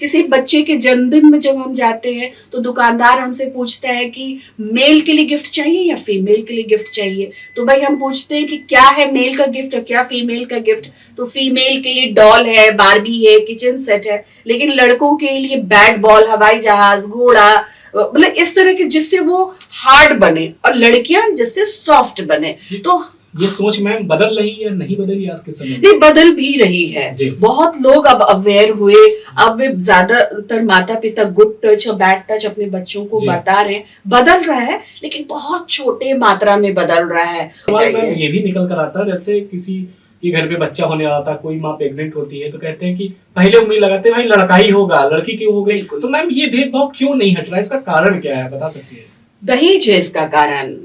किसी बच्चे के जन्मदिन में जब हम जाते हैं तो दुकानदार हमसे पूछता है कि मेल के लिए गिफ्ट चाहिए या फीमेल के लिए गिफ्ट चाहिए। तो भाई हम पूछते हैं कि क्या है मेल का गिफ्ट और क्या फीमेल का गिफ्ट। तो फीमेल के लिए डॉल है, बारबी है, किचन सेट है, लेकिन लड़कों के लिए बैट बॉल, हवाई जहाज, घोड़ा, मतलब इस तरह के जिससे वो हार्ड बने और लड़कियां जिससे सॉफ्ट बने। तो ये सोच मैम बदल रही है, नहीं बदली आज के समय में? नहीं, बदल भी रही है। बहुत लोग अब अवेयर हुए। अब ज्यादातर माता पिता गुड टच और बैड टच अपने बच्चों को बता रहे हैं। बदल रहा है लेकिन बहुत छोटे मात्रा में बदल रहा है। मैम ये भी निकल कर आता है, जैसे किसी के घर पे बच्चा होने वाला था, कोई माँ प्रेग्नेंट होती है तो कहते हैं कि पहले उम्मीद लगाते हैं भाई लड़का ही होगा, लड़की क्यों हो गई। तो मैम ये भेदभाव क्यों नहीं हट रहा, इसका कारण क्या है, बता सकती है? दहेज है इसका कारण,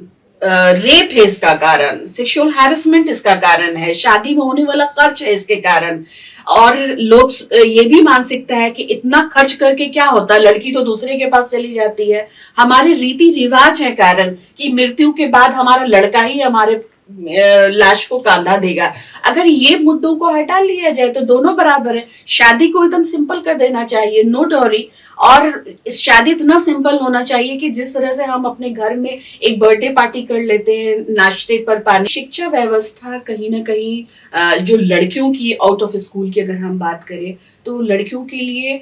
रेप है इसका कारण, सेक्सुअल हैरेसमेंट इसका कारण है, शादी में होने वाला खर्च है इसके कारण। और लोग ये भी मानसिकता है कि इतना खर्च करके क्या होता है, लड़की तो दूसरे के पास चली जाती है। हमारे रीति रिवाज है कारण कि मृत्यु के बाद हमारा लड़का ही हमारे लाश को कांधा देगा। अगर ये मुद्दों को हटा लिया जाए तो दोनों बराबर है। शादी को एकदम सिंपल कर देना चाहिए, नो डॉरी। और इस शादी इतना सिंपल होना चाहिए कि जिस तरह से हम अपने घर में एक बर्थडे पार्टी कर लेते हैं, नाश्ते पर पानी। शिक्षा व्यवस्था कहीं ना कहीं जो लड़कियों की आउट ऑफ स्कूल की अगर हम बात करें तो लड़कियों के लिए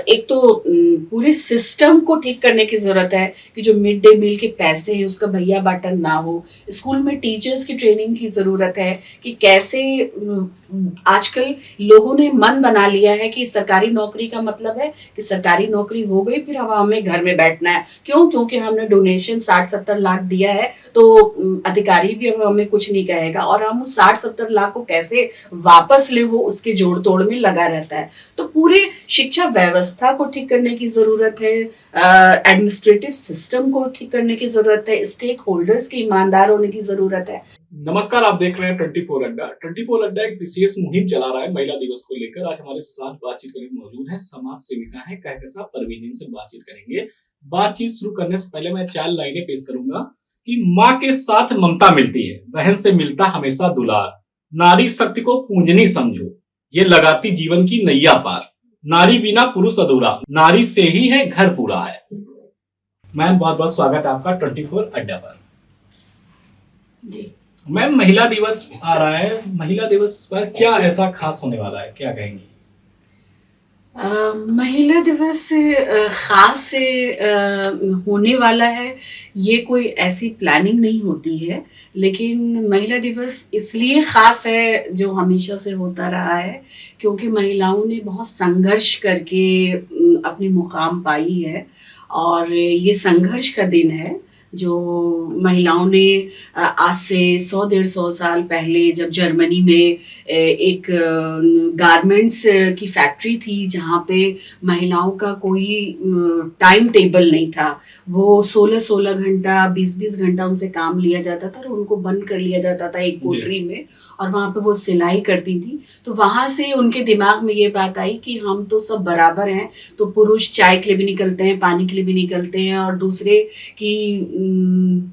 एक तो पूरे सिस्टम को ठीक करने की जरूरत है कि जो मिड डे मील के पैसे हैं उसका भैया बाटन ना हो। स्कूल में टीचर्स की ट्रेनिंग की जरूरत है कि कैसे आजकल लोगों ने मन बना लिया है कि सरकारी नौकरी का मतलब है कि सरकारी नौकरी हो गई फिर अब हमें घर में बैठना है। क्यों? क्योंकि हमने डोनेशन 60-70 लाख दिया है तो अधिकारी भी अब हमें कुछ नहीं कहेगा, और हम उस 60-70 लाख को कैसे वापस ले वो उसके जोड़ तोड़ में लगा रहता है। तो पूरे शिक्षा व्यवस्था को ठीक करने की जरूरत है, एडमिनिस्ट्रेटिव सिस्टम को ठीक करने की जरूरत है, स्टेक होल्डर्स के ईमानदार होने की जरूरत है। नमस्कार, आप देख रहे हैं 24 अड्डा। 24 अड्डा एक विशेष मुहिम चला रहा है महिला दिवस को लेकर। आज हमारे साथ बातचीत करने मौजूद है समाज सेविका है कहकशा परवीन, से बातचीत करेंगे। बातचीत शुरू करने से पहले मैं 4 लाइनें पेश करूंगा कि माँ के साथ ममता मिलती है, बहन से मिलता हमेशा दुलार, नारी शक्ति को पूंजनी समझो, ये लगाती जीवन की नैया पार, नारी बिना पुरुष अधूरा, नारी से ही है घर पूरा है। मैम बहुत बहुत स्वागत है आपका 24 अड्डा पर। जी मैम, महिला दिवस आ रहा है, महिला दिवस पर क्या ऐसा खास होने वाला है, क्या कहेंगी? महिला दिवस खास से होने वाला है, ये कोई ऐसी प्लानिंग नहीं होती है, लेकिन महिला दिवस इसलिए खास है जो हमेशा से होता रहा है क्योंकि महिलाओं ने बहुत संघर्ष करके अपनी मुकाम पाई है। और ये संघर्ष का दिन है जो महिलाओं ने आज से 100-150 साल पहले जब जर्मनी में एक गारमेंट्स की फैक्ट्री थी जहाँ पे महिलाओं का कोई टाइम टेबल नहीं था, वो 16-16 घंटा 20-20 घंटा उनसे काम लिया जाता था और उनको बंद कर लिया जाता था एक कोठरी में, और वहाँ पे वो सिलाई करती थी। तो वहाँ से उनके दिमाग में ये बात आई कि हम तो सब बराबर हैं, तो पुरुष चाय के लिए भी निकलते हैं, पानी के लिए भी निकलते हैं, और दूसरे की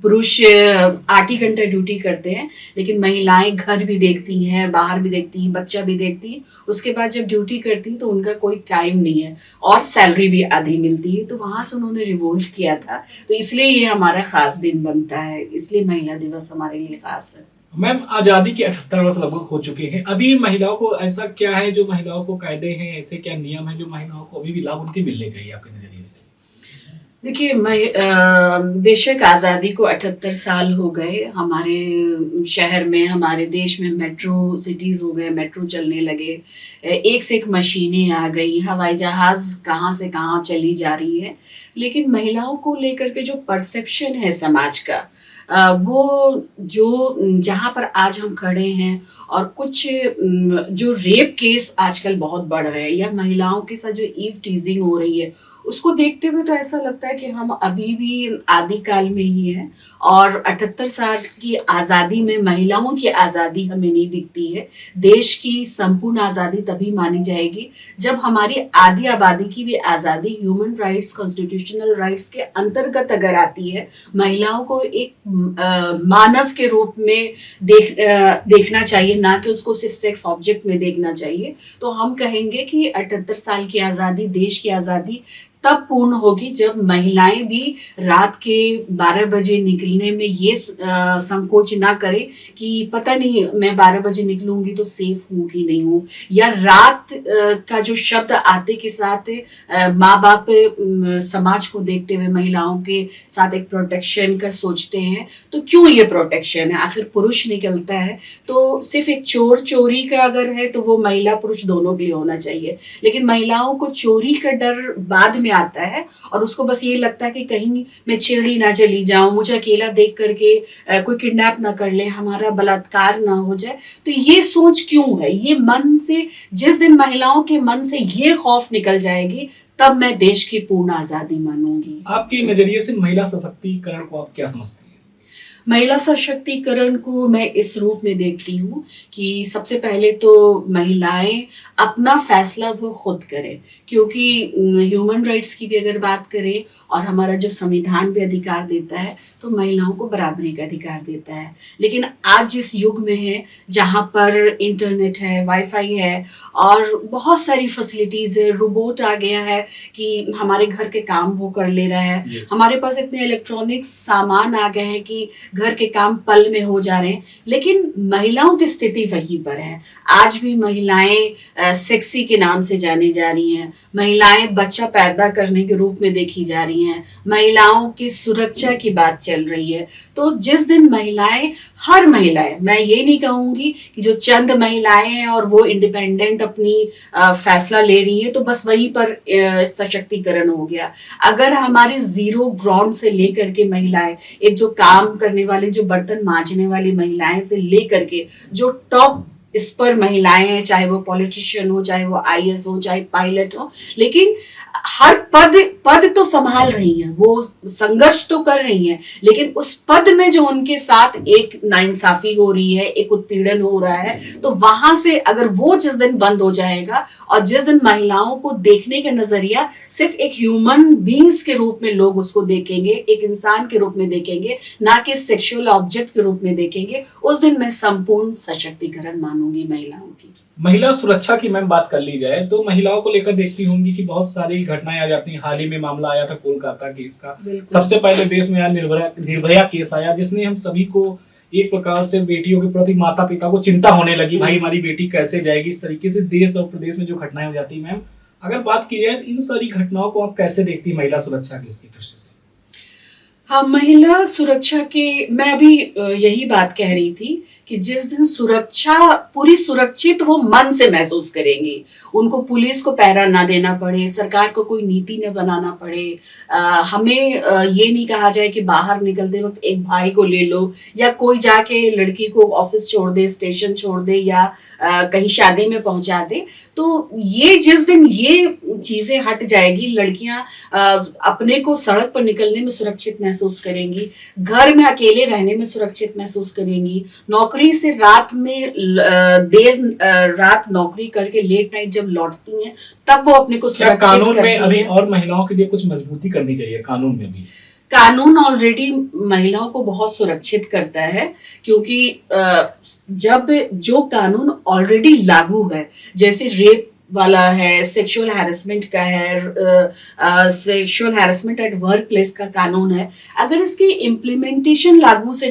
पुरुष 8 ही घंटे ड्यूटी करते हैं, लेकिन महिलाएं घर भी देखती हैं, बाहर भी देखती हैं, बच्चा भी देखती हैं, उसके बाद जब ड्यूटी करती हैं तो उनका कोई टाइम नहीं है और सैलरी भी आधी मिलती है। तो वहां से उन्होंने रिवोल्ट किया था, तो इसलिए ये हमारा खास दिन बनता है, इसलिए महिला दिवस हमारे लिए खास है। मैम, आजादी के 78 वर्ष लगभग हो चुके हैं, अभी महिलाओं को ऐसा क्या है जो महिलाओं को कायदे हैं, ऐसे क्या नियम है जो महिलाओं को अभी भी लाभ उनके मिलने चाहिए आपके नजरिए से? देखिए, बेशक आज़ादी को 78 साल हो गए, हमारे शहर में, हमारे देश में मेट्रो सिटीज़ हो गए, मेट्रो चलने लगे, एक से एक मशीनें आ गई, हवाई जहाज़ कहाँ से कहाँ चली जा रही है, लेकिन महिलाओं को लेकर के जो परसेप्शन है समाज का, वो जो जहाँ पर आज हम खड़े हैं, और कुछ जो रेप केस आजकल बहुत बढ़ रहे हैं या महिलाओं के साथ जो ईव टीजिंग हो रही है, उसको देखते हुए तो ऐसा लगता है कि हम अभी भी आदिकाल में ही हैं। और 78 साल की आज़ादी में महिलाओं की आज़ादी हमें नहीं दिखती है। देश की संपूर्ण आज़ादी तभी मानी जाएगी जब हमारी आधी आबादी की भी आज़ादी ह्यूमन राइट्स, कॉन्स्टिट्यूशनल राइट्स के अंतर्गत अगर आती है, महिलाओं को एक मानव के रूप में देखना चाहिए, ना कि उसको सिर्फ सेक्स ऑब्जेक्ट में देखना चाहिए। तो हम कहेंगे कि 78 साल की आज़ादी, देश की आज़ादी तब पूर्ण होगी जब महिलाएं भी रात के 12 बजे निकलने में ये संकोच ना करें कि पता नहीं मैं 12 बजे निकलूंगी तो सेफ हूँ कि नहीं हूँ, या रात का जो शब्द आते के साथ माँ बाप समाज को देखते हुए महिलाओं के साथ एक प्रोटेक्शन का सोचते हैं। तो क्यों ये प्रोटेक्शन है? आखिर पुरुष निकलता है तो सिर्फ एक चोर चोरी का अगर है तो वो महिला पुरुष दोनों के लिए होना चाहिए, लेकिन महिलाओं को चोरी का डर बाद में आता है और उसको बस ये लगता है कि कहीं मैं छेड़ी ना चली जाऊं, मुझे अकेला देख करके कोई किडनैप ना कर ले, हमारा बलात्कार ना हो जाए। तो ये सोच क्यों है? ये मन से, जिस दिन महिलाओं के मन से ये खौफ निकल जाएगी तब मैं देश की पूर्ण आजादी मानूंगी। आपके नजरिए से महिला सशक्तिकरण को आप क्या समझती हैं? महिला सशक्तिकरण को मैं इस रूप में देखती हूँ कि सबसे पहले तो महिलाएं अपना फैसला वो खुद करें, क्योंकि ह्यूमन राइट्स की भी अगर बात करें और हमारा जो संविधान भी अधिकार देता है तो महिलाओं को बराबरी का अधिकार देता है। लेकिन आज जिस युग में है जहाँ पर इंटरनेट है, वाईफाई है और बहुत सारी फैसिलिटीज़ है, रोबोट आ गया है कि हमारे घर के काम वो कर ले रहा है, हमारे पास इतने इलेक्ट्रॉनिक्स सामान आ गए हैं कि घर के काम पल में हो जा रहे हैं, लेकिन महिलाओं की स्थिति वहीं पर है। आज भी महिलाएं सेक्सी के नाम से जानी जा रही हैं, महिलाएं बच्चा पैदा करने के रूप में देखी जा रही हैं, महिलाओं की सुरक्षा की बात चल रही है। तो जिस दिन महिलाएं, हर महिलाएं, मैं ये नहीं कहूंगी कि जो चंद महिलाएं हैं और वो इंडिपेंडेंट अपनी फैसला ले रही हैं तो बस वहीं पर सशक्तिकरण हो गया। अगर हमारे जीरो ग्राउंड से लेकर के महिलाएं, एक जो काम करने वाली, जो बर्तन मांजने वाली महिलाएं से लेकर के जो टॉप इस पर महिलाएं हैं, चाहे वो पॉलिटिशियन हो, चाहे वो आईएएस हो, चाहे पायलट हो, लेकिन हर पद तो संभाल रही हैं, वो संघर्ष तो कर रही हैं, लेकिन उस पद में जो उनके साथ एक नाइंसाफी हो रही है, एक उत्पीड़न हो रहा है, तो वहां से अगर वो जिस दिन बंद हो जाएगा और जिस दिन महिलाओं को देखने का नजरिया सिर्फ एक ह्यूमन बींग्स के रूप में लोग उसको देखेंगे, एक इंसान के रूप में देखेंगे, ना कि सेक्सुअल ऑब्जेक्ट के रूप में देखेंगे, उस दिन मैं संपूर्ण सशक्तिकरण मानूंगी महिलाओं की। महिला सुरक्षा की मैम बात कर ली जाए तो महिलाओं को लेकर देखती होंगी कि बहुत सारी घटनाएं आ जाती हैं। हाल ही में मामला आया था कोलकाता केस का, सबसे पहले देश में निर्भया केस आया, जिसने हम सभी को एक प्रकार से बेटियों के प्रति, माता पिता को चिंता होने लगी, भाई हमारी बेटी कैसे जाएगी। इस तरीके से देश और प्रदेश में जो घटनाएं हो जाती है, मैम अगर बात की जाए इन सारी घटनाओं को आप कैसे देखती है महिला सुरक्षा की, उसकी दृष्टि से? हाँ, महिला सुरक्षा के मैं भी यही बात कह रही थी कि जिस दिन सुरक्षा पूरी सुरक्षित वो मन से महसूस करेंगी, उनको पुलिस को पहरा ना देना पड़े, सरकार को कोई नीति न बनाना पड़े, हमें ये नहीं कहा जाए कि बाहर निकलते वक्त एक भाई को ले लो, या कोई जाके लड़की को ऑफिस छोड़ दे, स्टेशन छोड़ दे, या कहीं शादी में पहुंचा दे। तो ये जिस दिन ये चीजें हट जाएगी, लड़कियां अपने को सड़क पर निकलने में सुरक्षित महसूस करेंगी, घर में अकेले रहने में सुरक्षित महसूस करेंगी, नौकरी से रात में देर रात नौकरी करके लेट नाइट जब लौटती हैं तब वो अपने को सुरक्षित करती हैं। कानून में अभी और महिलाओं के लिए कुछ मजबूती करनी चाहिए, कानून में भी। कानून ऑलरेडी महिलाओं को बहुत सुरक्षित करता है, क्योंकि जब जो कानून ऑलरेडी लागू है, जैसे रेप वाला है, सेक्सुअल हैरेसमेंट का है, sexual harassment at work place का कानून है, अगर इसकी इम्प्लीमेंटेशन लागू से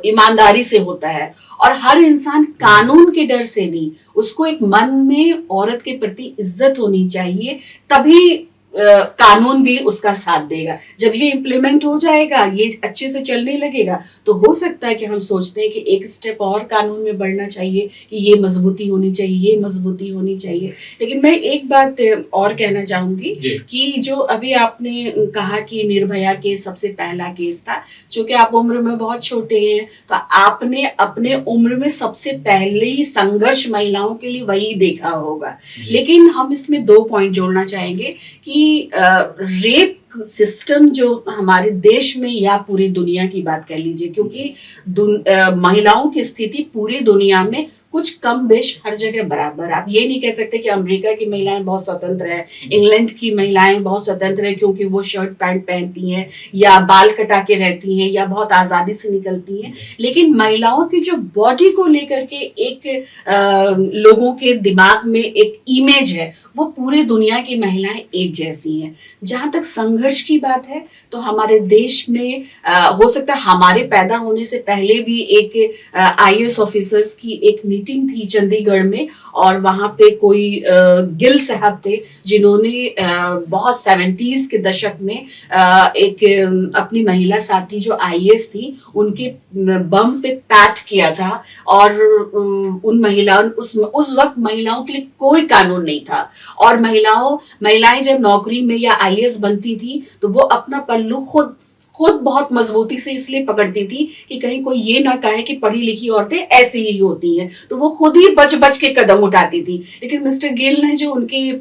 ईमानदारी से होता है और हर इंसान कानून के डर से नहीं, उसको एक मन में औरत के प्रति इज्जत होनी चाहिए, तभी कानून भी उसका साथ देगा। जब ये इम्प्लीमेंट हो जाएगा, ये अच्छे से चलने लगेगा, तो हो सकता है कि हम सोचते हैं कि एक स्टेप और कानून में बढ़ना चाहिए, कि ये मजबूती होनी चाहिए, ये मजबूती होनी चाहिए। लेकिन मैं एक बात और कहना चाहूंगी कि जो अभी आपने कहा कि निर्भया केस सबसे पहला केस था, चूंकि आप उम्र में बहुत छोटे हैं तो आपने अपने उम्र में सबसे पहले ही संघर्ष महिलाओं के लिए वही देखा होगा। लेकिन हम इसमें 2 पॉइंट जोड़ना चाहेंगे कि रेप सिस्टम जो हमारे देश में या पूरी दुनिया की बात कर लीजिए, क्योंकि महिलाओं की स्थिति पूरी दुनिया में कुछ कम बेश हर जगह बराबर। आप ये नहीं कह सकते कि अमेरिका की महिलाएं बहुत स्वतंत्र है, इंग्लैंड की महिलाएं बहुत स्वतंत्र है क्योंकि वो शर्ट पैंट पहनती हैं या बाल कटा के रहती हैं या बहुत आजादी से निकलती हैं। लेकिन महिलाओं की जो बॉडी को लेकर के एक लोगों के दिमाग में एक इमेज है, वो पूरी दुनिया की महिलाएं एक जैसी हैं। जहां तक संघर्ष की बात है तो हमारे देश में हो सकता है हमारे पैदा होने से पहले भी एक IAS ऑफिसर्स की एक मीटिंग थी चंडीगढ़ में, और वहां पे कोई गिल साहब थे जिन्होंने बहुत 70s के दशक में एक अपनी महिला साथी जो IAS थी उनके बम पे पैट किया था। और उन महिलाओं उस वक्त महिलाओं के लिए कोई कानून नहीं था, और महिलाएं जब नौकरी में या IAS बनती थी तो वो अपना पल्लू खुद बहुत मजबूती से इसलिए पकड़ती थी कि कहीं कोई ये ना कहे कि पढ़ी लिखी औरतें ऐसी ही होती हैं, तो वो खुद ही बच बच के कदम उठाती थी। लेकिन मिस्टर गिल ने जो उनके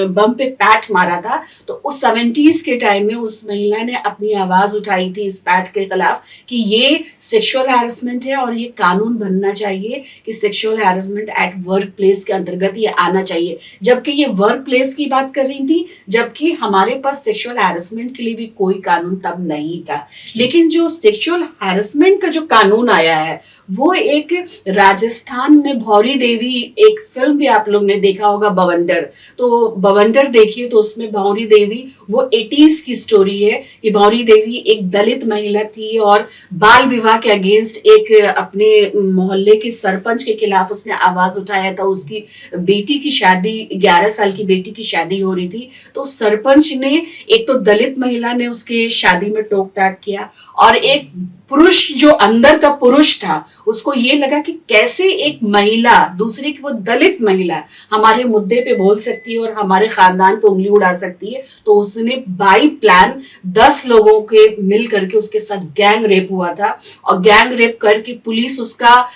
बम पे पैट मारा था, तो उस 70s के टाइम में उस महिला ने अपनी आवाज उठाई थी इस पैट के खिलाफ कि ये सेक्सुअल हैरेसमेंट है और ये कानून बनना चाहिए कि sexual harassment at work place के अंतर्गत ये आना चाहिए। जबकि ये वर्क प्लेस की बात कर रही थी, जबकि हमारे पास सेक्सुअल हैरेसमेंट के लिए भी कोई कानून तब नहीं था। लेकिन जो सेक्सुअल हैरेसमेंट का जो कानून आया है वो एक राजस्थान में भौरी देवी, एक फिल्म भी आप लोग ने देखा होगा बवंडर, तो बवंडर देखिए तो उसमें भौरी देवी वो 80s की स्टोरी है कि भौरी देवी एक दलित महिला थी और बाल विवाह के अगेंस्ट एक अपने मोहल्ले के सरपंच के खिलाफ उसने आवाज उठाया था। उसकी बेटी की शादी, 11 साल की बेटी की शादी हो रही थी, तो सरपंच ने, एक तो दलित महिला ने उसके शादी में टोक टाक किया, और एक पुरुष जो अंदर का पुरुष था उसको ये लगा कि कैसे एक महिला, दूसरी की वो दलित महिला हमारे मुद्दे पे बोल सकती है और हमारे खानदान पे उंगली उड़ा सकती है। तो उसने बाई प्लान 10 लोगों के मिल करके उसके साथ गैंग रेप हुआ था, और गैंग रेप करके पुलिस उसका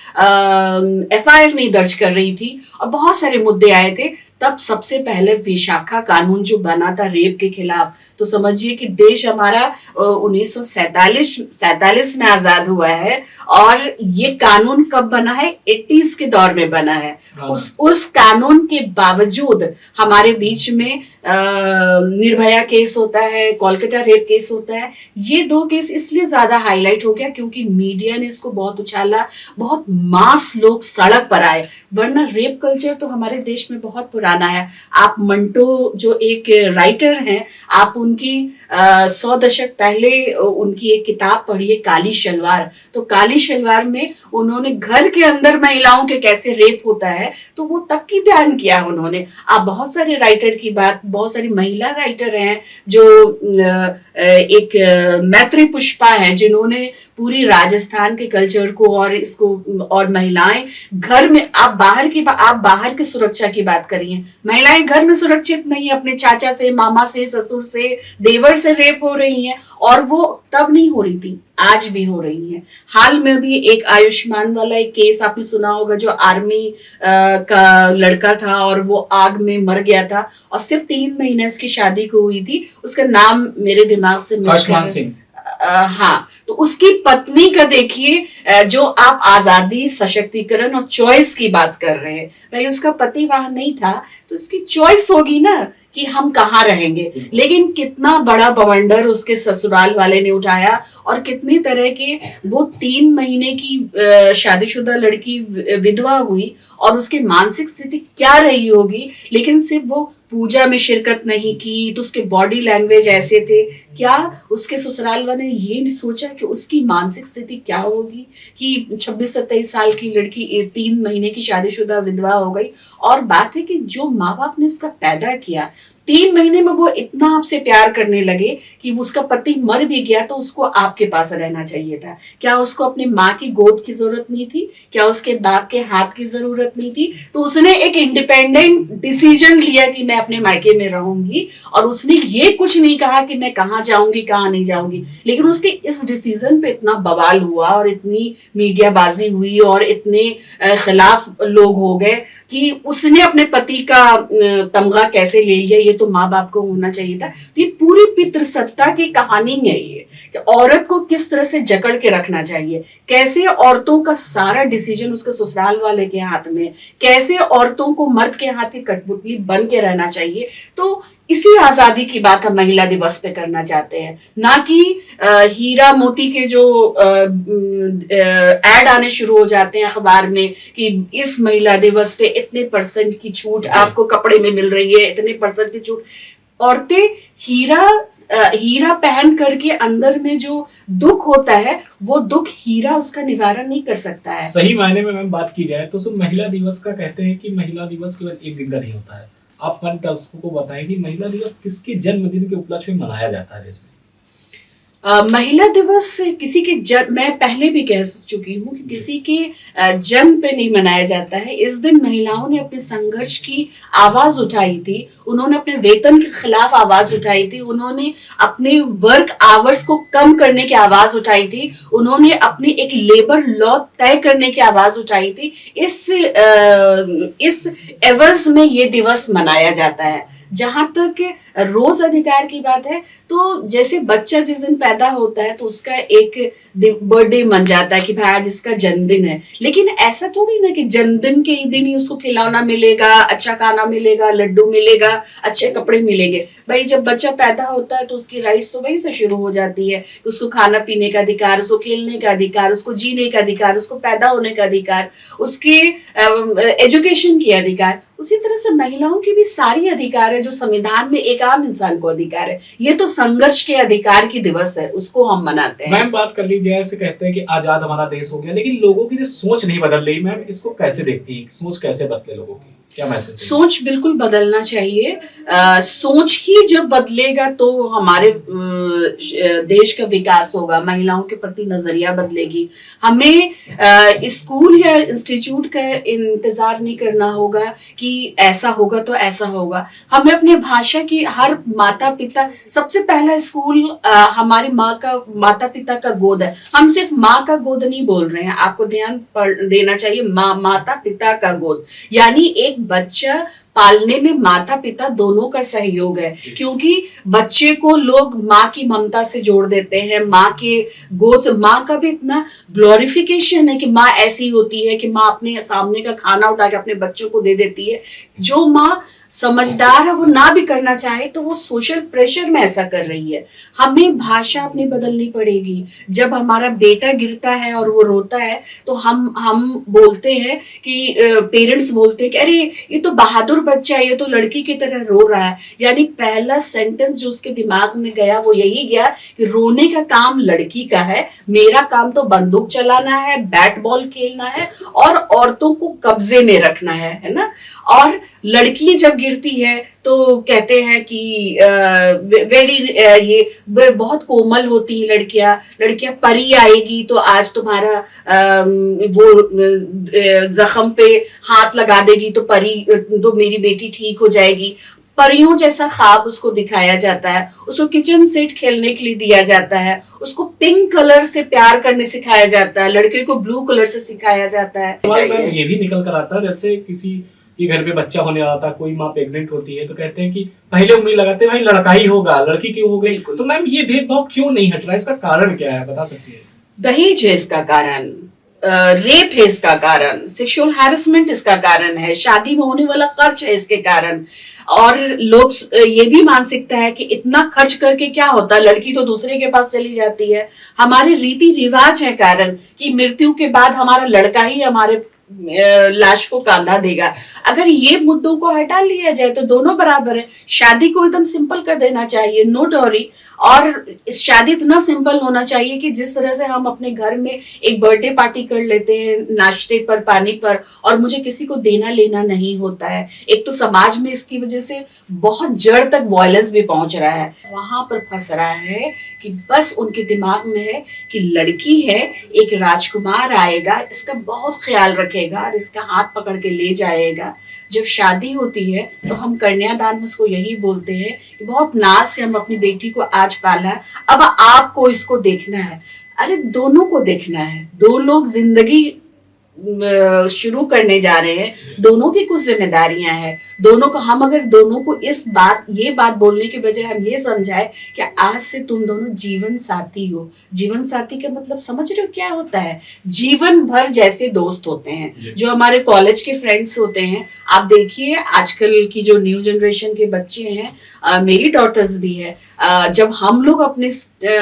FIR नहीं दर्ज कर रही थी और बहुत सारे मुद्दे आए थे। तब सबसे पहले विशाखा कानून जो बना था रेप के खिलाफ, तो समझिए कि देश हमारा 1947 में आजाद हुआ है, और ये कानून कब बना है? 80s के दौर में बना है। उस कानून के बावजूद हमारे बीच में निर्भया केस होता है, कोलकाता रेप केस होता है। ये 2 केस इसलिए ज्यादा हाईलाइट हो गया क्योंकि मीडिया ने इसको बहुत उछाला, बहुत मास लोग सड़क पर आए, वरना रेप कल्चर तो हमारे देश में बहुत पुराना है। आप मंटो जो एक राइटर हैं, आप उनकी 100 दशक पहले उनकी एक किताब पढ़िए काली शलवार, तो काली शलवार में उन्होंने घर के अंदर महिलाओं के कैसे रेप होता है तो वो तक की बयान किया उन्होंने। आप बहुत सारे राइटर की बात, बहुत सारी महिला राइटर हैं जो एक मैत्री पुष्पा है जिन्होंने पूरी राजस्थान के कल्चर को और इसको, और महिलाएं घर में, आप बाहर की सुरक्षा की बात करिए, महिलाएं घर में सुरक्षित नहीं, अपने चाचा से, मामा से, ससुर से, देवर से रेप हो रही हैं, और वो तब नहीं हो रही थी, आज भी हो रही हैं। हाल में भी एक आयुष्मान वाला एक केस आपने सुना होगा, जो आर्मी का लड़का था और वो आग में मर गया था और सिर्फ 3 महीने उसकी शादी को हुई थी, उसका नाम मेरे दिमाग से मिस कर, हाँ, तो उसकी पत्नी का देखिए, जो आप आजादी, सशक्तिकरण और चॉइस की बात कर रहे हैं, भाई उसका पति वहां नहीं था तो उसकी चॉइस होगी ना कि हम कहाँ रहेंगे। लेकिन कितना बड़ा बवंडर उसके ससुराल वाले ने उठाया, और कितनी तरह के, वो 3 महीने की शादीशुदा लड़की विधवा हुई और उसकी मानसिक स्थिति क्या रही होगी, लेकिन सिर्फ वो पूजा में शिरकत नहीं की तो उसके बॉडी लैंग्वेज ऐसे थे, क्या उसके ससुराल वाले ने ये नहीं सोचा कि उसकी मानसिक स्थिति क्या होगी कि 26-27 साल की लड़की 3 महीने की शादीशुदा विधवा हो गई। और बात है कि जो माँ बाप ने उसका पैदा किया, 3 महीने में वो इतना आपसे प्यार करने लगे कि उसका पति मर भी गया तो उसको आपके पास रहना चाहिए था। क्या उसको अपनी माँ की गोद की जरूरत नहीं थी? क्या उसके बाप के हाथ की जरूरत नहीं थी? तो उसने एक इंडिपेंडेंट डिसीजन लिया कि मैं अपने मायके में रहूंगी, और उसने ये कुछ नहीं कहा कि मैं कहाँ जाऊंगी कहाँ नहीं जाऊंगी। लेकिन उसके इस डिसीजन पे इतना बवाल हुआ और इतनी मीडियाबाजी हुई और इतने खिलाफ लोग हो गए कि उसने अपने पति का तमगा कैसे ले लिया ये तो माँ बाप को होना चाहिए था। तो ये पूरी पितृसत्ता की कहानी है ये, कि औरत को किस तरह से जकड़ के रखना चाहिए, कैसे औरतों का सारा डिसीजन उसके ससुराल वाले के हाथ में, कैसे औरतों को मर्द के हाथ की कठपुतली बन के रहना चाहिए। तो इसी आजादी की बात हम महिला दिवस पे करना चाहते हैं, ना कि हीरा मोती के जो एड आने शुरू हो जाते हैं अखबार में कि इस महिला दिवस पे इतने % की छूट आपको कपड़े में मिल रही है, इतने % की छूट। औरतें हीरा पहन करके अंदर में जो दुख होता है, वो दुख हीरा उसका निवारण नहीं कर सकता है। सही मायने में मैम बात की जाए तो सिर्फ महिला दिवस का कहते हैं कि महिला दिवस केवल एक दिन का नहीं होता है। आप हमारे दर्शकों को बताएं कि महिला दिवस किसके जन्मदिन के उपलक्ष्य में मनाया जाता है देश में? महिला दिवस किसी के मैं पहले भी कह चुकी हूँ कि किसी के जन्म पे नहीं मनाया जाता है। इस दिन महिलाओं ने अपने संघर्ष की आवाज उठाई थी, उन्होंने अपने वेतन के खिलाफ आवाज उठाई थी, उन्होंने अपने वर्क आवर्स को कम करने की आवाज उठाई थी, उन्होंने अपनी एक लेबर लॉ तय करने की आवाज उठाई थी। इस एवज में ये दिवस मनाया जाता है। जहां तक रोज अधिकार की बात है, तो जैसे बच्चा जिस दिन पैदा होता है तो उसका एक बर्थडे मन जाता है कि भाई आज इसका जन्मदिन है, लेकिन ऐसा थोड़ी ना कि जन्मदिन के ही दिन ही उसको खिलौना मिलेगा, अच्छा खाना मिलेगा, लड्डू मिलेगा, अच्छे कपड़े मिलेंगे। भाई जब बच्चा पैदा होता है तो उसकी राइट्स तो वहीं से शुरू हो जाती है, उसको खाना पीने का अधिकार, उसको खेलने का अधिकार, उसको जीने का अधिकार, उसको पैदा होने का अधिकार, उसके एजुकेशन की अधिकार। उसी तरह से महिलाओं की भी सारी अधिकार है जो संविधान में एक आम इंसान को अधिकार है। ये तो संघर्ष के अधिकार की दिवस है, उसको हम मनाते हैं। मैम बात कर लीजिए, ऐसे कहते हैं कि आजाद हमारा देश हो गया, लेकिन लोगों की जो सोच नहीं बदल रही। मैम इसको कैसे देखती है, सोच कैसे बदले लोगों की, क्या मैसेज? सोच बिल्कुल बदलना चाहिए। सोच ही जब बदलेगा तो हमारे देश का विकास होगा, महिलाओं के प्रति नजरिया बदलेगी। हमें स्कूल या इंस्टीट्यूट का इंतजार नहीं करना होगा कि ऐसा होगा तो ऐसा होगा। हमें अपने भाषा की, हर माता पिता, सबसे पहला स्कूल हमारे माता पिता का गोद है। हम सिर्फ माँ का गोद नहीं बोल रहे हैं, आपको ध्यान देना चाहिए, माता पिता का गोद, यानी एक बच्चा पालने में माता पिता दोनों का सहयोग है। क्योंकि बच्चे को लोग माँ की ममता से जोड़ देते हैं, माँ के गोद से। माँ का भी इतना ग्लोरिफिकेशन है कि माँ ऐसी होती है कि माँ अपने सामने का खाना उठा के अपने बच्चों को दे देती है। जो माँ समझदार है वो ना भी करना चाहे तो वो सोशल प्रेशर में ऐसा कर रही है। हमें भाषा अपनी बदलनी पड़ेगी। जब हमारा बेटा गिरता है और वो रोता है तो हम बोलते हैं कि पेरेंट्स बोलते हैं कि अरे ये तो बहादुर बच्चा है, ये तो लड़की की तरह रो रहा है। यानी पहला सेंटेंस जो उसके दिमाग में गया वो यही गया कि रोने का काम लड़की का है, मेरा काम तो बंदूक चलाना है, बैट बॉल खेलना है और औरतों को कब्जे में रखना है ना। और लड़की जब गिरती है तो कहते हैं कि ये बहुत कोमल होती है लड़कियां परी आएगी तो आज तुम्हारा वो जख्म पे हाथ लगा देगी तो मेरी बेटी ठीक हो जाएगी। परियों जैसा ख्वाब उसको दिखाया जाता है, उसको किचन सेट खेलने के लिए दिया जाता है, उसको पिंक कलर से प्यार करने सिखाया जाता है, लड़के को ब्लू कलर से सिखाया जाता है। ये भी निकल कर आता है, जैसे किसी कि घर पे बच्चा होने आता, कोई माँ प्रेग्नेंट होती है तो कहते हैं कि पहले उम्मीद लगाते हैं भाई लड़का ही होगा, लड़की क्यों हो गई। तो मैम ये भेदभाव क्यों नहीं हट रहा, इसका कारण क्या है, बता सकती है? दहेज है इसका कारण, रेप है इसका कारण, सेक्सुअल हैरेसमेंट इसका कारण है, शादी में होने वाला खर्च है इसके कारण। और लोग ये भी मानसिकता है कि इतना खर्च करके क्या होता है, लड़की तो दूसरे के पास चली जाती है। हमारे रीति रिवाज है कारण कि मृत्यु के बाद हमारा लड़का ही हमारे लाश को कांधा देगा। अगर ये मुद्दों को हटा लिया जाए तो दोनों बराबर है। शादी को एकदम सिंपल कर देना चाहिए, नो डॉरी। और शादी इतना सिंपल होना चाहिए कि जिस तरह से हम अपने घर में एक बर्थडे पार्टी कर लेते हैं नाश्ते पर, पानी पर, और मुझे किसी को देना लेना नहीं होता है। एक तो समाज में इसकी वजह से बहुत जड़ तक वायलेंस भी पहुंच रहा है, वहां पर फंस रहा है कि बस उनके दिमाग में है कि लड़की है, एक राजकुमार आएगा, इसका बहुत ख्याल रखेगा और इसका हाथ पकड़ के ले जाएगा। जब शादी होती है तो हम कन्यादान में उसको यही बोलते हैं कि बहुत नाज से हम अपनी बेटी को आज पाला, अब आपको इसको देखना है। अरे दोनों को देखना है, दो लोग जिंदगी शुरू करने जा रहे हैं, दोनों की कुछ जिम्मेदारियां हैं। दोनों को हम अगर दोनों को ये बात बोलने के बजाय हम ये समझाए कि आज से तुम दोनों जीवन साथी हो। जीवन साथी का मतलब समझ रहे हो क्या होता है? जीवन भर जैसे दोस्त होते हैं, जो हमारे कॉलेज के फ्रेंड्स होते हैं। आप देखिए आजकल की जो न्यू जनरेशन के बच्चे हैं, मेरी डॉटर्स भी है, जब हम लोग अपने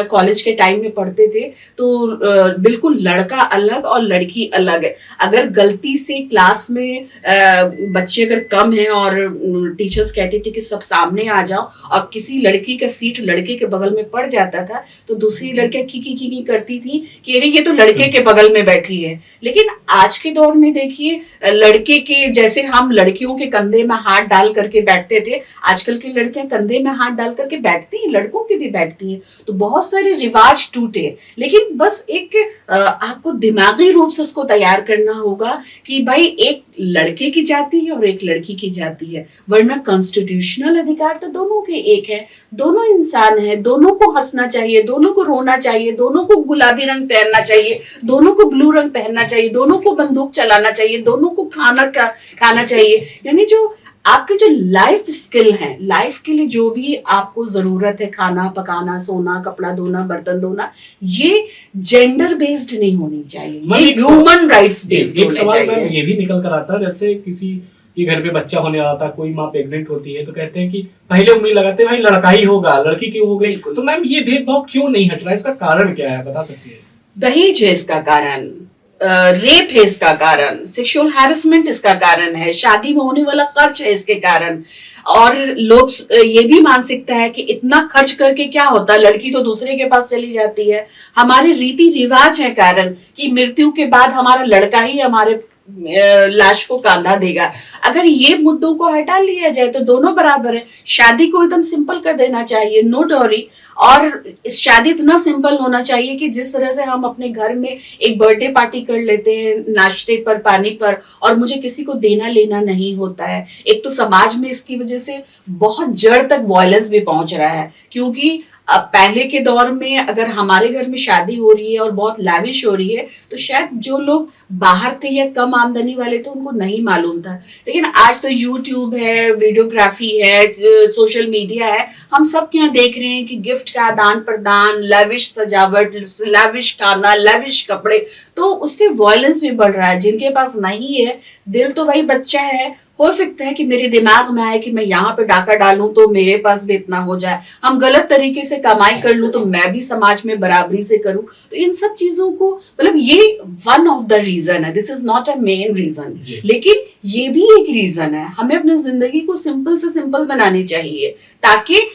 कॉलेज के टाइम में पढ़ते थे तो बिल्कुल लड़का अलग और लड़की अलग है। अगर गलती से क्लास में बच्चे अगर कम हैं और टीचर्स कहती थी कि सब सामने आ जाओ और किसी लड़की का सीट लड़के के बगल में पड़ जाता था तो दूसरी लड़कियां की करती थी कि अरे ये तो लड़के के बगल में बैठी है। लेकिन आज के दौर में देखिए, लड़के के जैसे हम लड़कियों के कंधे में हाथ डाल करके बैठते थे, आजकल की लड़कियां कंधे में हाथ डाल करके बैठती हैं, लड़कों की भी बैठती हैं। तो बहुत सारे रिवाज टूटे, लेकिन बस एक आपको दिमागी रूप से उसको तैयार करना होगा कि भाई एक लड़के की जाति है और एक लड़की की जाति है, वरना कॉन्स्टिट्यूशनल अधिकार तो दोनों के एक है। दोनों इंसान हैं, दोनों को हंसना चाहिए, दोनों को रोना चाहिए, दोनों को गुलाबी रंग पहनना चाहिए, दोनों को ब्लू रंग पहनना चाहिए, दोनों को बंदूक चलाना चाहिए, दोनों को खाना चाहिए। यानी जो आपके जो लाइफ स्किल है, लाइफ के लिए जो भी आपको जरूरत है, खाना पकाना, सोना, कपड़ा धोना, बर्तन धोना, ये जेंडर बेस्ड नहीं होनी चाहिए, ये ह्यूमन राइट्स बेस्ड होने चाहिए। ये भी निकल कर आता है, जैसे किसी के घर पे बच्चा होने आता, कोई माँ प्रेग्नेंट होती है तो कहते हैं कि पहले उम्मीद लगाते हैं भाई लड़का ही होगा, लड़की क्यों हो गई। तो मैम ये भेदभाव क्यों नहीं हट रहा, इसका कारण क्या है, बता सकती है? दहेज है इसका कारण, रेप है इसका कारण, सेक्सुअल हैरेसमेंट इसका कारण है, शादी में होने वाला खर्च है इसके कारण। और लोग ये भी मानसिकता है कि इतना खर्च करके क्या होता है, लड़की तो दूसरे के पास चली जाती है। हमारे रीति रिवाज है कारण कि मृत्यु के बाद हमारा लड़का ही हमारे लाश को कांधा देगा। अगर ये मुद्दों को हटा लिया जाए तो दोनों बराबर है। शादी को एकदम सिंपल कर देना चाहिए, नो डॉरी। और इस शादी इतना सिंपल होना चाहिए कि जिस तरह से हम अपने घर में एक बर्थडे पार्टी कर लेते हैं नाश्ते पर, पानी पर, और मुझे किसी को देना लेना नहीं होता है। एक तो समाज में इसकी वजह से बहुत जड़ तक वायलेंस भी पहुंच रहा है, क्योंकि अब पहले के दौर में अगर हमारे घर में शादी हो रही है और बहुत लैविश हो रही है तो शायद जो लोग बाहर थे या कम आमदनी वाले थे उनको नहीं मालूम था। लेकिन आज तो यूट्यूब है, वीडियोग्राफी है, सोशल मीडिया है, हम सब यहाँ देख रहे हैं कि गिफ्ट का आदान प्रदान, लैविश सजावट, लैविश खाना, लैविश कपड़े, तो उससे वायलेंस भी बढ़ रहा है। जिनके पास नहीं है, दिल तो भाई बच्चा है, हो सकता है कि मेरे दिमाग में आए कि मैं यहाँ पे डाका डालूं तो मेरे पास भी इतना हो जाए, हम गलत तरीके से कमाई कर लूं तो मैं भी समाज में बराबरी से करूं। तो इन सब चीजों को, मतलब ये वन ऑफ द रीजन है, this is not a main reason, लेकिन ये भी एक रीजन है। हमें अपनी जिंदगी को सिंपल से सिंपल बनानी चाहिए ताकि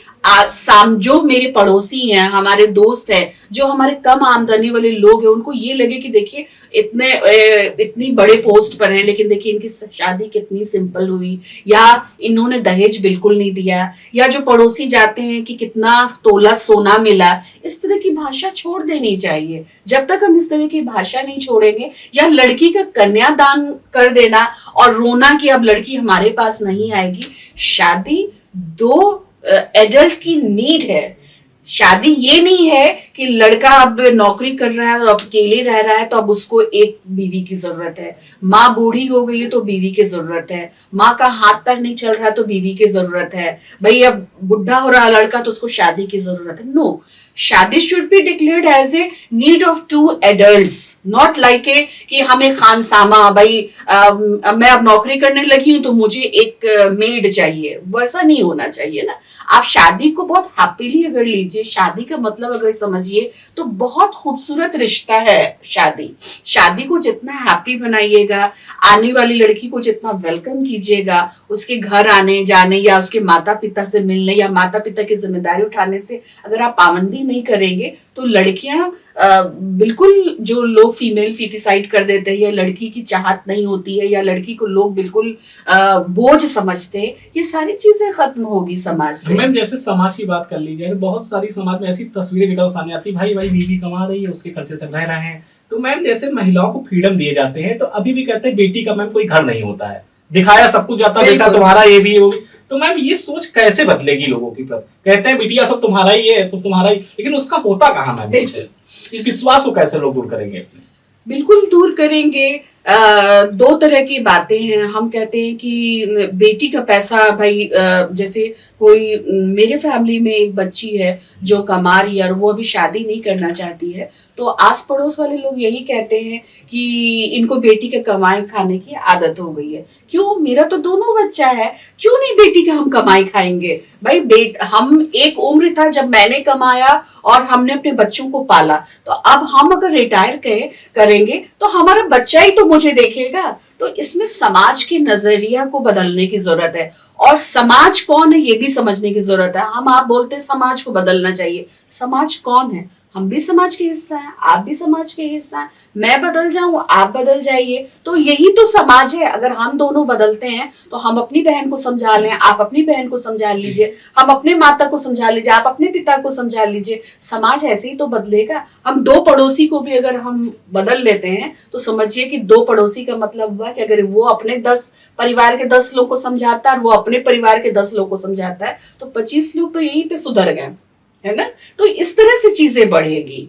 जो मेरे पड़ोसी हैं, हमारे दोस्त हैं, जो हमारे कम आमदनी वाले लोग हैं, उनको ये लगे कि देखिए इतनी बड़े पोस्ट पर हैं लेकिन देखिए इनकी शादी कितनी सिंपल हुई, या इन्होंने दहेज बिल्कुल नहीं दिया, या जो पड़ोसी जाते हैं कि कितना तोला सोना मिला। इस तरह की भाषा छोड़ देनी चाहिए। जब तक हम इस तरह की भाषा नहीं छोड़ेंगे, या लड़की का कन्यादान कर देना और रोना कि अब लड़की हमारे पास नहीं आएगी। शादी दो एडल्ट की नीड है। शादी ये नहीं है कि लड़का अब नौकरी कर रहा है, अब अकेले रह रहा है तो अब उसको एक बीवी की जरूरत है। माँ बूढ़ी हो गई है तो बीवी की जरूरत है। माँ का हाथ पैर नहीं चल रहा तो बीवी की जरूरत है। भाई अब बुढ़ा हो रहा लड़का तो उसको शादी की जरूरत है। नो, शादी should be declared as a need of two adults, not like a कि हमें खानसामा, भाई मैं अब नौकरी करने लगी हूं तो मुझे एक मेड चाहिए, वैसा नहीं होना चाहिए ना। आप शादी को बहुत हैप्पीली अगर लीजिए, शादी का मतलब अगर समझिए तो बहुत खूबसूरत रिश्ता है शादी। शादी को जितना हैप्पी बनाइएगा, आने वाली लड़की को जितना वेलकम कीजिएगा, उसके घर आने जाने या उसके माता पिता से मिलने या माता पिता की जिम्मेदारी उठाने से अगर आप पाबंदी नहीं करेंगे तो लड़कियां बिल्कुल, जो लोग फीमेल फीटिसाइड कर देते हैं या लड़की की चाहत नहीं होती है या लड़की को लोग बिल्कुल बोझ समझते हैं, ये सारी चीजें खत्म होगी समाज से। मैम जैसे समाज की बात कर ली जाए, बहुत सारी समाज में ऐसी तस्वीरें निकल सामने आती, भाई बीवी कमा रही है, उसके खर्चे से रह रहे हैं। तो मैम जैसे महिलाओं को फ्रीडम दिए जाते हैं तो अभी भी कहते हैं बेटी का मैम कोई घर नहीं होता है, दिखाया सब कुछ जाता है, बेटा तुम्हारा ये भी होगी। तो मैम ये सोच कैसे बदलेगी लोगों की प्रति? कहते हैं बिटिया सब तुम्हारा ही है, तो तुम्हारा ही, लेकिन उसका होता कहाँ मैम? इस विश्वास को कैसे लोग दूर करेंगे? बिल्कुल दूर करेंगे। दो तरह की बातें हैं। हम कहते हैं कि बेटी का पैसा भाई, जैसे कोई मेरे फैमिली में एक बच्ची है जो कमा रही है और वो अभी शादी नहीं करना चाहती है, तो आस पड़ोस वाले लोग यही कहते हैं कि इनको बेटी के कमाए खाने की आदत हो गई है। क्यों? मेरा तो दोनों बच्चा है, क्यों नहीं बेटी का हम कमाई खाएंगे? भाई हम एक उम्र था जब मैंने कमाया और हमने अपने बच्चों को पाला, तो अब हम अगर रिटायर करेंगे तो हमारा बच्चा ही तो मुझे देखेगा। तो इसमें समाज के नजरिया को बदलने की जरूरत है, और समाज कौन है ये भी समझने की जरूरत है। हम आप बोलते हैं समाज को बदलना चाहिए, समाज कौन है? हम भी समाज के हिस्सा हैं, आप भी समाज के हिस्सा हैं। मैं बदल जाऊं, आप बदल जाइए, तो यही तो समाज है। अगर हम दोनों बदलते हैं तो हम अपनी बहन को समझा लें, आप अपनी बहन को समझा लीजिए, हम अपने माता को समझा लीजिए, आप अपने पिता को समझा लीजिए। समाज ऐसे ही तो बदलेगा। हम दो पड़ोसी को भी अगर हम बदल लेते हैं तो समझिए कि दो पड़ोसी का मतलब हुआ कि अगर वो अपने 10 परिवार के 10 लोग को समझाता है और वो अपने परिवार के 10 लोग को समझाता है, तो 25 लोग तो यहीं पे सुधर गए, है ना? तो इस तरह से चीजें बढ़ेगी।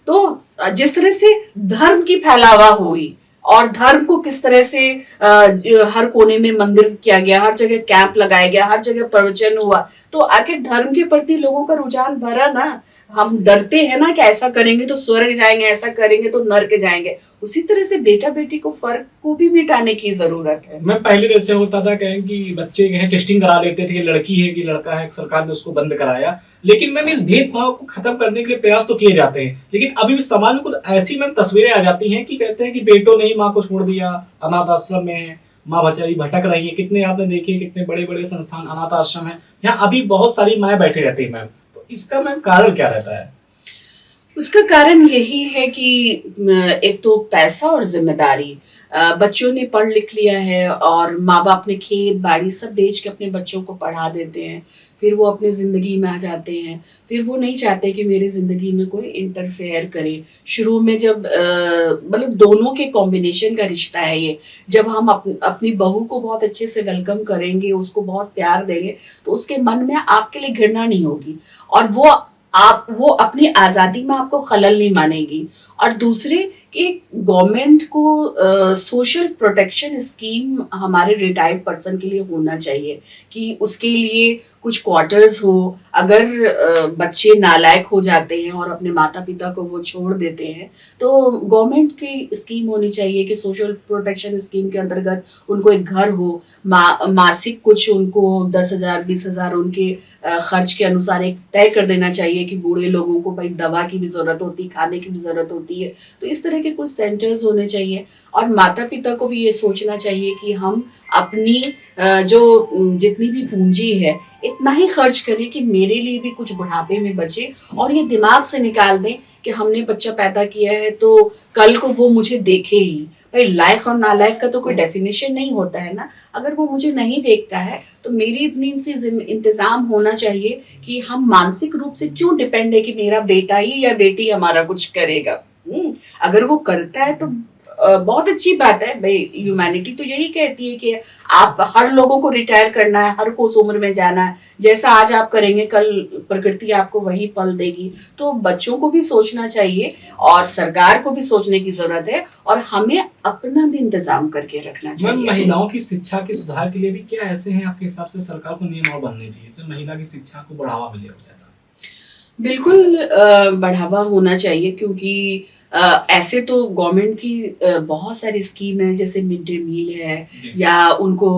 तो जिस तरह से धर्म की फैलावा हुई और धर्म को किस तरह से हर कोने में मंदिर किया गया, हर जगह कैंप लगाया गया, हर जगह प्रवचन हुआ, तो आखिर धर्म के प्रति लोगों का रुझान भरा ना। हम डरते हैं ना कि ऐसा करेंगे तो स्वर्ग जाएंगे, ऐसा करेंगे तो नरक जाएंगे। उसी तरह से बेटा बेटी को फर्क को भी मिटाने की जरूरत है। मैं पहले जैसे होता था कहें कि बच्चे कहें टेस्टिंग करा लेते थे कि लड़की है कि लड़का है, सरकार ने उसको बंद कराया। लेकिन मैम इस भेदभाव को खत्म करने के लिए प्रयास तो किए जाते हैं, लेकिन अभी भी समाज में कुछ ऐसी मैम तस्वीरें आ जाती हैं कि कहते हैं कि बेटों ने ही माँ को छोड़ दिया, अनाथ आश्रम में है, माँ बेचारी भटक रही है। कितने आपने देखे कितने बड़े बड़े संस्थान अनाथ आश्रम है जहाँ अभी बहुत सारी माएँ बैठे रहती है मैम। तो इसका मैम कारण क्या रहता है? उसका कारण यही है कि एक तो पैसा और जिम्मेदारी। बच्चों ने पढ़ लिख लिया है और माँ बाप ने खेत बाड़ी सब बेच के अपने बच्चों को पढ़ा देते हैं, फिर वो अपनी जिंदगी में आ जाते हैं। फिर वो नहीं चाहते कि मेरी जिंदगी में कोई इंटरफेयर करे। शुरू में जब मतलब दोनों के कॉम्बिनेशन का रिश्ता है ये, जब हम अपनी बहू को बहुत अच्छे से वेलकम करेंगे, उसको बहुत प्यार देंगे, तो उसके मन में आपके लिए घृणा नहीं होगी और वो अपनी आजादी में आपको खलल नहीं मानेगी। और दूसरे कि गवर्नमेंट को सोशल प्रोटेक्शन स्कीम हमारे रिटायर्ड पर्सन के लिए होना चाहिए कि उसके लिए कुछ क्वार्टर्स हो। अगर बच्चे नालायक हो जाते हैं और अपने माता पिता को वो छोड़ देते हैं, तो गवर्नमेंट की स्कीम होनी चाहिए कि सोशल प्रोटेक्शन स्कीम के अंतर्गत उनको एक घर हो, मासिक कुछ उनको 10,000 20,000 उनके खर्च के अनुसार एक तय कर देना चाहिए कि बूढ़े लोगों को भाई दवा की भी जरूरत होती है, खाने की भी जरूरत होती है। तो इस तरह के कुछ सेंटर्स होने चाहिए। और माता पिता को भी ये सोचना चाहिए कि हम अपनी जो जितनी भी पूंजी है इतना ही खर्च करें कि मेरे लिए भी कुछ बुढ़ापे में बचे, और ये दिमाग से निकाल दें कि हमने बच्चा पैदा किया है तो कल को वो मुझे देखे ही। भाई लायक और नालायक का तो कोई डेफिनेशन नहीं होता है ना। अगर वो मुझे नहीं देखता है तो मेरी इतनी सी इंतजाम होना चाहिए कि हम मानसिक रूप से क्यों डिपेंड है कि मेरा बेटा ही या बेटी हमारा कुछ करेगा। अगर वो करता है तो बहुत अच्छी बात है। भाई ह्यूमैनिटी तो यही कहती है कि आप हर लोगों को रिटायर करना है, हर को उस उम्र में जाना है। जैसा आज आप करेंगे कल प्रकृति आपको वही पल देगी। तो बच्चों को भी सोचना चाहिए और सरकार को भी सोचने की जरूरत है, और हमें अपना भी इंतजाम करके रखना चाहिए। महिलाओं की शिक्षा के सुधार के लिए भी क्या ऐसे हैं आपके हिसाब से सरकार को नियम और बनने चाहिए जिससे महिला की शिक्षा को बढ़ावा मिले? बिल्कुल बढ़ावा होना चाहिए, क्योंकि ऐसे तो गवर्नमेंट की बहुत सारी स्कीम है, जैसे मिड डे मील है या उनको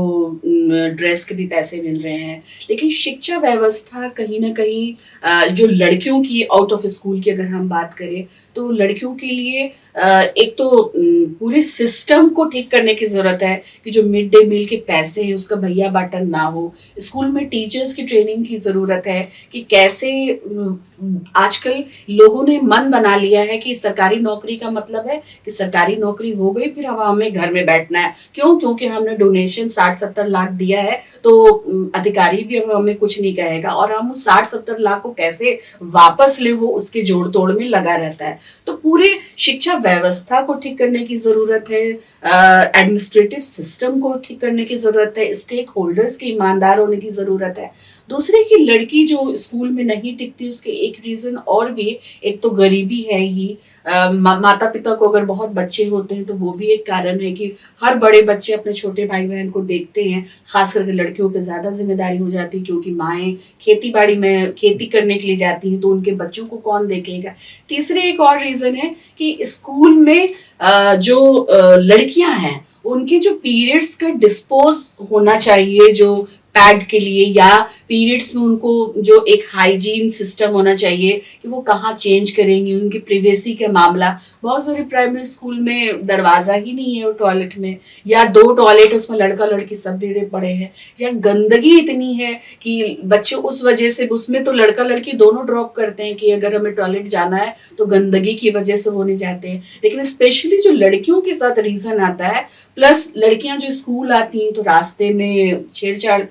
ड्रेस के भी पैसे मिल रहे हैं। लेकिन शिक्षा व्यवस्था कहीं ना कहीं जो लड़कियों की आउट ऑफ स्कूल की अगर हम बात करें तो लड़कियों के लिए एक तो पूरे सिस्टम को ठीक करने की जरूरत है कि जो मिड डे मील के पैसे हैं उसका भैया बाटन ना हो। स्कूल में टीचर्स की ट्रेनिंग की जरूरत है कि कैसे आजकल लोगों ने मन बना लिया है कि सरकारी नौकरी का मतलब है कि सरकारी नौकरी हो गई फिर अब हमें घर में बैठना है। क्यों? क्योंकि हमने डोनेशन 60-70 लाख दिया है तो अधिकारी भी अब हमें कुछ नहीं कहेगा, और हम उस 60-70 लाख को कैसे वापस ले वो उसके जोड़ तोड़ में लगा रहता है। तो पूरे शिक्षा व्यवस्था को ठीक करने की जरूरत है, एडमिनिस्ट्रेटिव सिस्टम को ठीक करने की जरूरत है, स्टेक होल्डर्स के ईमानदार होने की जरूरत है। दूसरे की लड़की जो स्कूल में नहीं टिकती उसके एक रीजन और भी, एक तो गरीबी है ही, माता पिता को अगर बहुत बच्चे होते हैं तो वो भी एक कारण है कि हर बड़े बच्चे अपने छोटे भाई बहन को देखते हैं, खास करके लड़कियों पे ज्यादा जिम्मेदारी हो जाती है क्योंकि माएँ खेती बाड़ी में खेती करने के लिए जाती हैं तो उनके बच्चों को कौन देखेगा। तीसरे एक और रीजन है कि स्कूल में जो लड़कियां हैं उनके जो पीरियड्स का डिस्पोज होना चाहिए, जो पैड के लिए या पीरियड्स में उनको जो एक हाइजीन सिस्टम होना चाहिए कि वो कहाँ चेंज करेंगी, उनकी प्रिवेसी का मामला। बहुत सारे प्राइमरी स्कूल में दरवाजा ही नहीं है टॉयलेट में, या 2 टॉयलेट उसमें लड़का लड़की सब भिड़े पड़े हैं, या गंदगी इतनी है कि बच्चे उस वजह से, उसमें तो लड़का लड़की दोनों ड्रॉप करते हैं कि अगर हमें टॉयलेट जाना है तो गंदगी की वजह से होने जाते हैं। लेकिन स्पेशली जो लड़कियों के साथ रीजन आता है, प्लस लड़कियां जो स्कूल आती हैं तो रास्ते में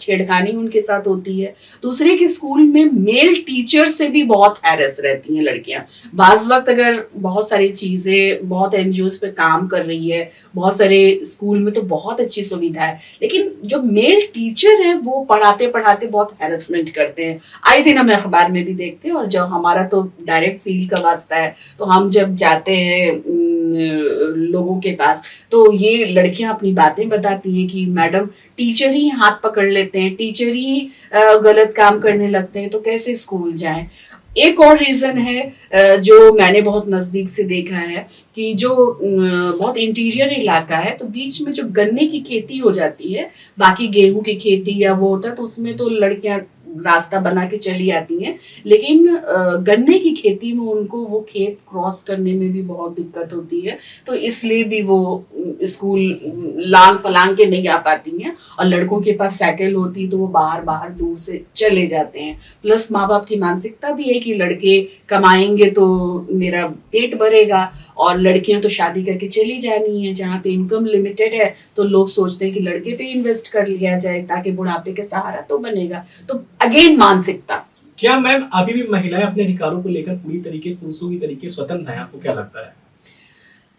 छेड़खानी उनके साथ होती है। दूसरे के स्कूल में मेल टीचर से भी बहुत हैरेस रहती हैं लड़कियां। बाज वक्त अगर बहुत सारी चीजें, बहुत एनजीओस पे काम कर रही है, बहुत सारे स्कूल में तो बहुत अच्छी सुविधा है, लेकिन जो मेल टीचर हैं वो पढ़ाते पढ़ाते बहुत हैरेसमेंट करते हैं। आए दिन हम अखबार में भी देखते हैं, और जब हमारा तो डायरेक्ट फील्ड का वास्ता है तो हम जब जाते हैं लोगों के पास तो ये लड़कियां अपनी बातें बताती हैं कि मैडम टीचर ही हाथ पकड़ लेते हैं, टीचर ही गलत काम करने लगते हैं, तो कैसे स्कूल जाएं। एक और रीजन है जो मैंने बहुत नजदीक से देखा है कि जो बहुत इंटीरियर इलाका है तो बीच में जो गन्ने की खेती हो जाती है, बाकी गेहूं की खेती या वो होता है तो उसमें तो लड़कियां रास्ता बना के चली आती हैं, लेकिन गन्ने की खेती में उनको वो खेत क्रॉस करने में भी बहुत दिक्कत होती है, तो इसलिए भी वो स्कूल लांग पलांग के नहीं आ पाती हैं। और लड़कों के पास साइकिल होती है तो वो बाहर बाहर दूर से चले जाते हैं। प्लस माँ बाप की मानसिकता भी है कि लड़के कमाएंगे तो मेरा पेट भरेगा, और लड़कियां तो शादी करके चली जानी है, जहाँ पे इनकम लिमिटेड है तो लोग सोचते हैं कि लड़के पे इन्वेस्ट कर लिया जाए ताकि बुढ़ापे के सहारा तो बनेगा। तो अगेन मानसिकता। क्या मैम अभी भी महिलाएं अपने अधिकारों को लेकर पूरी तरीके पुरुषों की तरीके स्वतंत्र हैं, आपको क्या लगता है?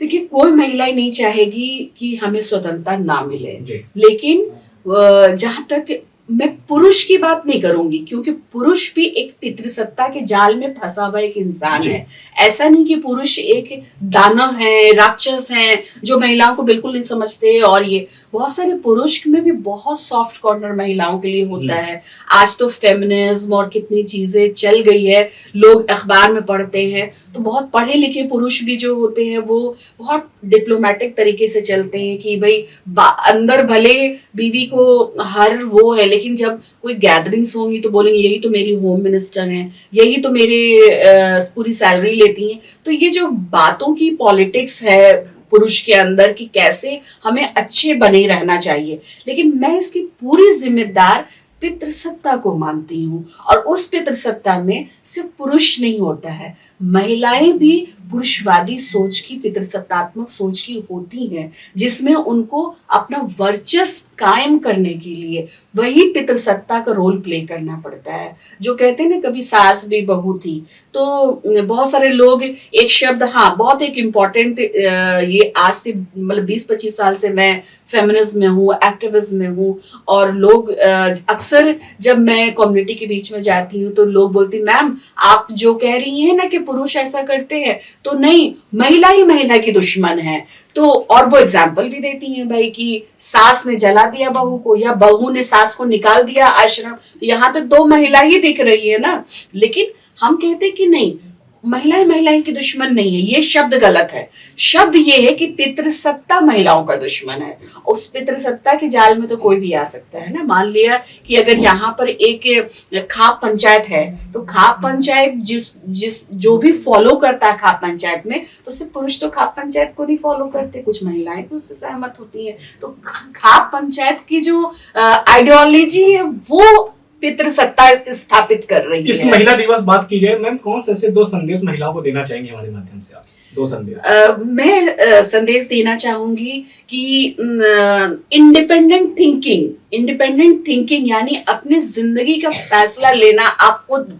देखिए, कोई महिला नहीं चाहेगी कि हमें स्वतंत्रता ना मिले, लेकिन जहां तक मैं पुरुष की बात नहीं करूंगी, क्योंकि पुरुष भी एक पितृसत्ता के जाल में फंसा हुआ एक इंसान है। ऐसा नहीं कि पुरुष एक दानव है, राक्षस है जो महिलाओं को बिल्कुल नहीं समझते। और ये बहुत सारे पुरुष में भी बहुत सॉफ्ट कॉर्नर महिलाओं के लिए होता है। आज तो फेमिनिज्म और कितनी चीजें चल गई है, लोग अखबार में पढ़ते हैं तो बहुत पढ़े लिखे पुरुष भी जो होते हैं वो बहुत डिप्लोमेटिक तरीके से चलते हैं कि भाई अंदर भले बीवी को हर वो है, लेकिन जब कोई गैदरिंग्स होंगी तो बोलेंगे यही तो मेरी होम मिनिस्टर हैं, यही तो मेरे पूरी सैलरी लेती हैं। तो ये जो बातों की पॉलिटिक्स है पुरुष के अंदर कि कैसे हमें अच्छे बने रहना चाहिए, लेकिन मैं इसकी पूरी जिम्मेदार पितृसत्ता को मानती हूँ। और उस पितृसत्ता में सिर्फ पुरुष नहीं होता है, महिलाएं भी पुरुषवादी सोच की, पितृसत्तात्मक सोच की होती हैं, जिसमें उनको अपना वर्चस्व कायम करने के लिए वही पितृसत्ता का रोल प्ले करना पड़ता है। जो कहते हैं ना कभी सास भी बहू थी, तो बहुत सारे लोग एक शब्द, हाँ बहुत एक इम्पॉर्टेंट, ये आज से मतलब 20-25 साल से मैं फेमिनिज्म में हूँ, एक्टिविज्म में हूँ, और लोग अक्सर जब मैं कम्युनिटी के बीच में जाती हूँ तो लोग बोलती मैम आप जो कह रही हैं ना कि पुरुष ऐसा करते हैं, तो नहीं, महिला ही महिला की दुश्मन है। तो और वो एग्जाम्पल भी देती हैं भाई कि सास ने जला दिया बहू को या बहू ने सास को निकाल दिया आश्रम, तो यहाँ तो 2 महिला ही दिख रही है ना। लेकिन हम कहते कि नहीं, महिलाएं महिलाएं की दुश्मन नहीं है, ये शब्द गलत है। शब्द ये है कि पितृसत्ता महिलाओं का दुश्मन है। उस पितृसत्ता के जाल में तो कोई भी आ सकता है ना। मान लिया कि अगर यहाँ पर एक खाप पंचायत है तो खाप पंचायत जिस जो भी फॉलो करता है खाप पंचायत में, तो सिर्फ पुरुष तो खाप पंचायत को नहीं फॉलो करते, कुछ महिलाएं भी उससे सहमत होती है। तो खाप पंचायत की जो आइडियोलॉजी है वो पितृसत्ता स्थापित कर रही है। इस महिला दिवस बात की जाए मैम, कौन से ऐसे 2 संदेश महिलाओं को देना चाहेंगे हमारे माध्यम से आप? 2 संदेश। मैं संदेश देना चाहूंगी कि इंडिपेंडेंट थिंकिंग यानी अपने जिंदगी का फैसला लेना आप खुद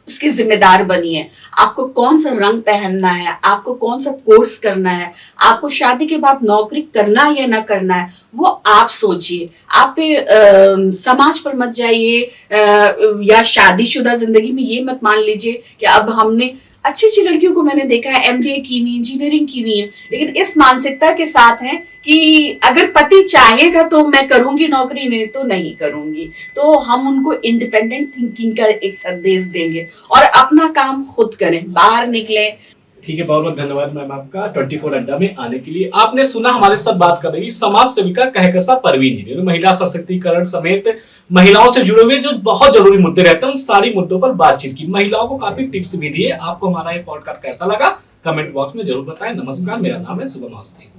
उसकी जिम्मेदार बनिए। आपको कौन सा रंग पहनना है, आपको कौन सा कोर्स करना है, आपको शादी के बाद नौकरी करना है या ना करना है, वो आप सोचिए। आप पे समाज पर मत जाइए, या शादीशुदा जिंदगी में ये मत मान लीजिए कि अब हमने अच्छी अच्छी लड़कियों को मैंने देखा है एमबीए की हुई, इंजीनियरिंग की हुई है, लेकिन इस मानसिकता के साथ है कि अगर पति चाहेगा तो मैं करूंगी नौकरी, नहीं तो नहीं करूंगी। तो हम उनको इंडिपेंडेंट थिंकिंग का एक संदेश देंगे और अपना काम खुद करें, बाहर निकले। ठीक है, बहुत बहुत धन्यवाद मैम आपका 24 अड्डा में आने के लिए। आपने सुना हमारे साथ बात कर रही समाज सेविका कहकशा परवीन जी, महिला सशक्तिकरण समेत महिलाओं से जुड़े हुए जो बहुत जरूरी मुद्दे रहते हैं उन सारी मुद्दों पर बातचीत की, महिलाओं को काफी टिप्स भी दिए। आपको हमारा ये पॉडकास्ट कैसा लगा कमेंट बॉक्स में जरूर बताएं। नमस्कार, मेरा नाम है शुभम अवस्थी।